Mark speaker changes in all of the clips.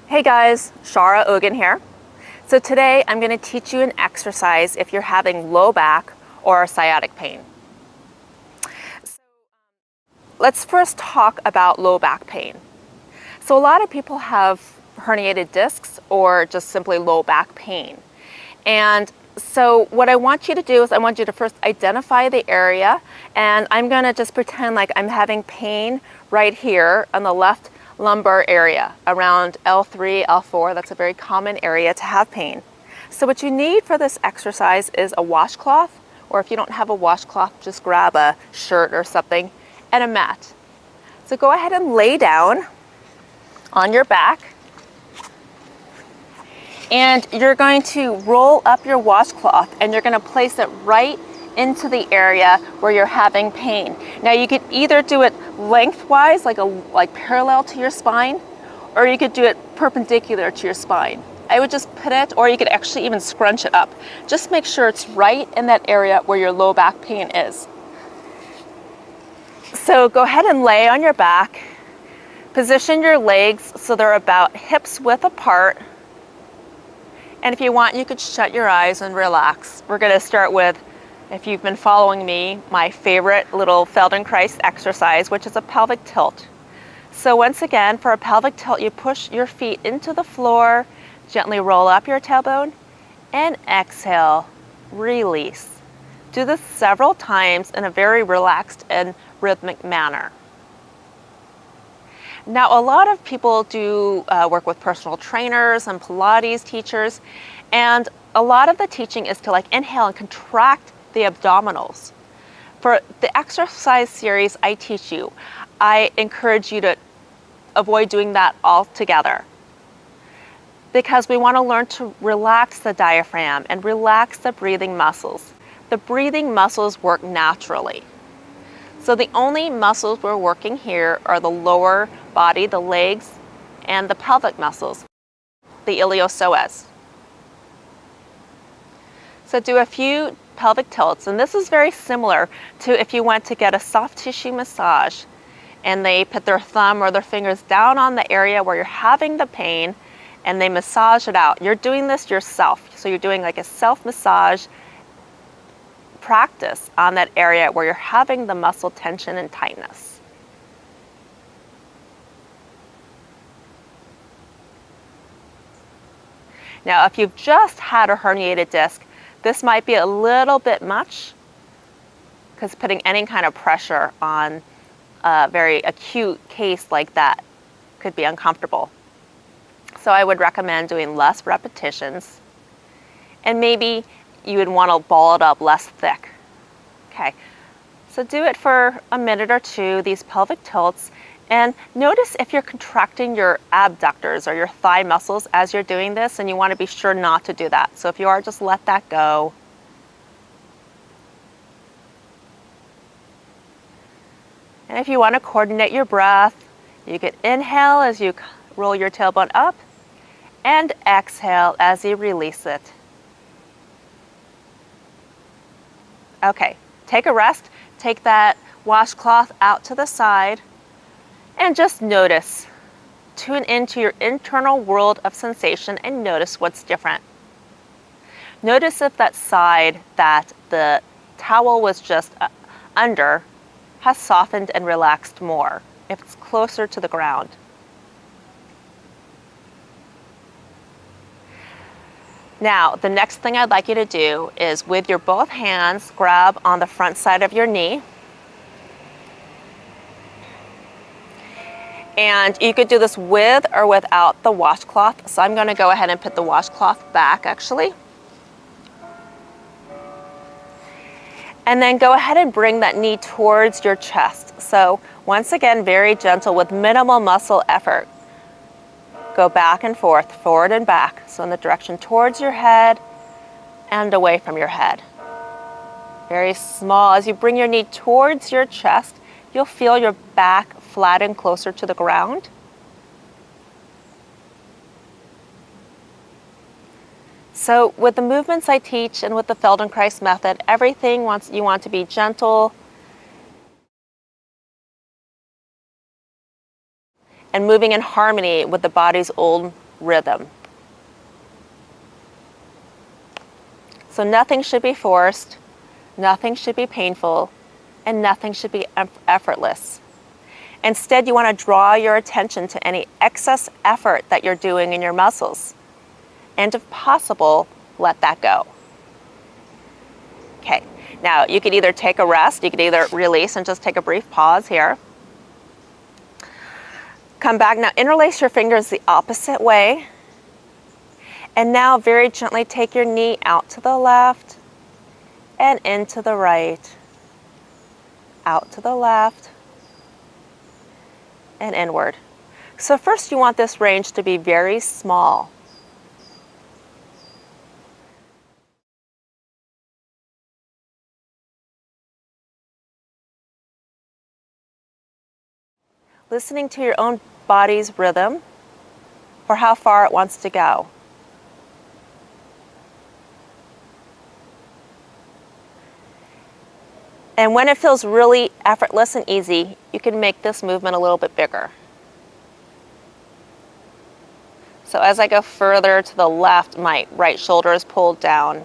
Speaker 1: Hey guys, Shara Ogan here. So today I'm going to teach you an exercise if you're having low back or sciatic pain. Let's first talk about low back pain. So a lot of people have herniated discs or just simply low back pain. And so what I want you to do is I want you to first identify the area, and I'm going to just pretend like I'm having pain right here on the left lumbar area around L3, L4. That's a very common area to have pain. So what you need for this exercise is a washcloth, or if you don't have a washcloth, just grab a shirt or something, and a mat. So go ahead and lay down on your back, and you're going to roll up your washcloth and you're going to place it right into the area where you're having pain. Now you could either do it lengthwise, like parallel to your spine, or you could do it perpendicular to your spine. I would just put it, or you could actually even scrunch it up. Just make sure it's right in that area where your low back pain is. So go ahead and lay on your back. Position your legs so they're about hips width apart. And if you want, you could shut your eyes and relax. We're going to start with, if you've been following me, my favorite little Feldenkrais exercise, which is a pelvic tilt. So once again, for a pelvic tilt, you push your feet into the floor, gently roll up your tailbone, and exhale, release. Do this several times in a very relaxed and rhythmic manner. Now, a lot of people do work with personal trainers and Pilates teachers, and a lot of the teaching is to inhale and contract the abdominals. For the exercise series I teach you, I encourage you to avoid doing that altogether, because we want to learn to relax the diaphragm and relax the breathing muscles. The breathing muscles work naturally. So the only muscles we're working here are the lower body, the legs, and the pelvic muscles, the iliopsoas. So do a few pelvic tilts, and this is very similar to if you went to get a soft tissue massage and they put their thumb or their fingers down on the area where you're having the pain and they massage it out. You're doing this yourself. So you're doing like a self-massage practice on that area where you're having the muscle tension and tightness. Now, if you've just had a herniated disc, this might be a little bit much, because putting any kind of pressure on a very acute case like that could be uncomfortable. So I would recommend doing less repetitions, and maybe you would want to ball it up less thick. Okay, so do it for a minute or two, these pelvic tilts, and notice if you're contracting your abductors or your thigh muscles as you're doing this, and you want to be sure not to do that. So if you are, just let that go. And if you want to coordinate your breath, you could inhale as you roll your tailbone up and exhale as you release it. Okay, take a rest, take that washcloth out to the side, and just notice. Tune into your internal world of sensation and notice what's different. Notice if that side that the towel was just under has softened and relaxed more, if it's closer to the ground. Now, the next thing I'd like you to do is with your both hands, grab on the front side of your knee. And you could do this with or without the washcloth. So I'm going to go ahead and put the washcloth back, actually. And then go ahead and bring that knee towards your chest. So once again, very gentle with minimal muscle effort. Go back and forth, forward and back. So in the direction towards your head and away from your head. Very small. As you bring your knee towards your chest, you'll feel your back flatten closer to the ground. So with the movements I teach and with the Feldenkrais method, everything you want to be gentle and moving in harmony with the body's old rhythm. So nothing should be forced, nothing should be painful, and nothing should be effortless. Instead, you want to draw your attention to any excess effort that you're doing in your muscles. And if possible, let that go. Okay, now you could either take a rest, you could either release and just take a brief pause here. Come back, now interlace your fingers the opposite way. And now very gently take your knee out to the left and into the right. Out to the left and inward. So first you want this range to be very small. Listening to your own body's rhythm for how far it wants to go. And when it feels really effortless and easy, you can make this movement a little bit bigger. So as I go further to the left, my right shoulder is pulled down.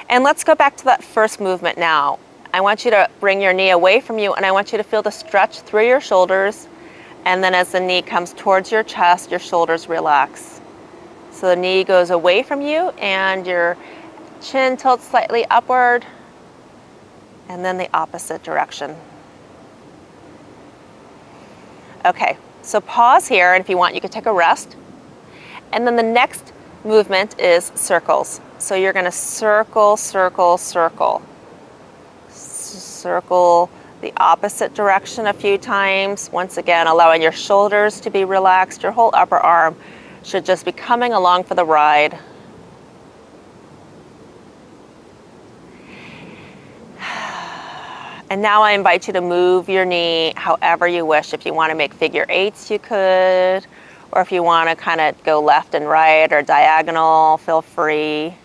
Speaker 1: And let's go back to that first movement now. I want you to bring your knee away from you, and I want you to feel the stretch through your shoulders. And then as the knee comes towards your chest, your shoulders relax. So the knee goes away from you and your chin tilts slightly upward, and then the opposite direction. Okay, so pause here, and if you want, you could take a rest. And then the next movement is circles. So you're gonna circle, circle, circle. Circle the opposite direction a few times. Once again, allowing your shoulders to be relaxed. Your whole upper arm should just be coming along for the ride. And now I invite you to move your knee however you wish. If you want to make figure eights, you could. Or if you want to kind of go left and right or diagonal, feel free.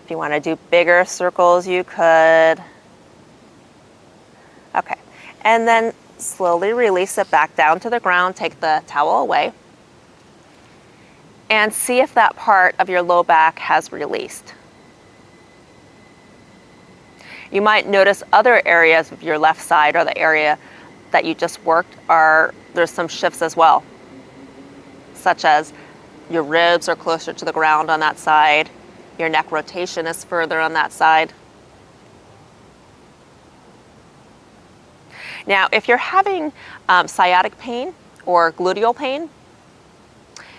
Speaker 1: If you want to do bigger circles, you could. Okay, and then slowly release it back down to the ground. Take the towel away. And see if that part of your low back has released. You might notice other areas of your left side or the area that you just worked there's some shifts as well, such as your ribs are closer to the ground on that side, your neck rotation is further on that side. Now, if you're having sciatic pain or gluteal pain,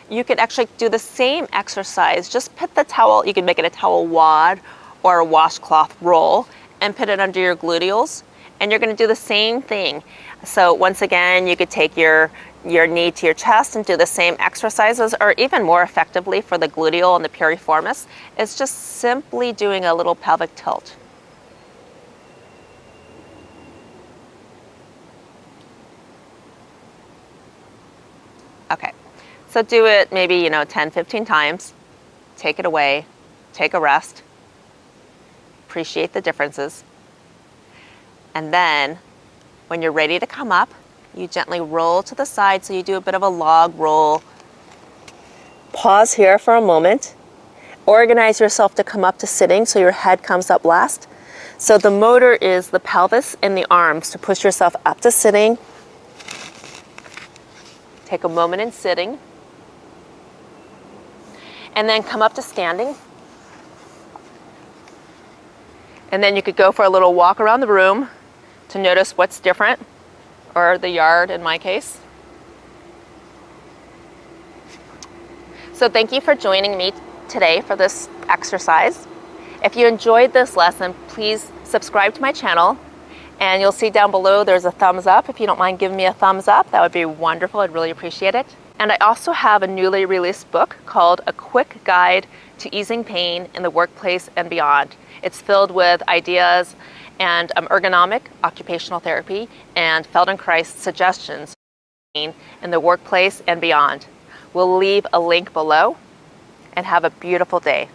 Speaker 1: you can actually do the same exercise. Just put the towel, you can make it a towel wad or a washcloth roll, and put it under your gluteals, and you're going to do the same thing. So once again, you could take your knee to your chest and do the same exercises, or even more effectively for the gluteal and the piriformis, it's just simply doing a little pelvic tilt. Okay, so do it maybe 10, 15 times. Take it away, take a rest. Appreciate the differences. And then when you're ready to come up, you gently roll to the side, so you do a bit of a log roll. Pause here for a moment. Organize yourself to come up to sitting so your head comes up last. So the motor is the pelvis and the arms to push yourself up to sitting. Take a moment in sitting. And then come up to standing. And then you could go for a little walk around the room to notice what's different, or the yard in my case. So thank you for joining me today for this exercise. If you enjoyed this lesson, please subscribe to my channel, and you'll see down below there's a thumbs up. If you don't mind giving me a thumbs up, that would be wonderful. I'd really appreciate it. And I also have a newly released book called A Quick Guide to Easing Pain in the Workplace and Beyond. It's filled with ideas and ergonomic occupational therapy and Feldenkrais suggestions in the workplace and beyond. We'll leave a link below, and have a beautiful day.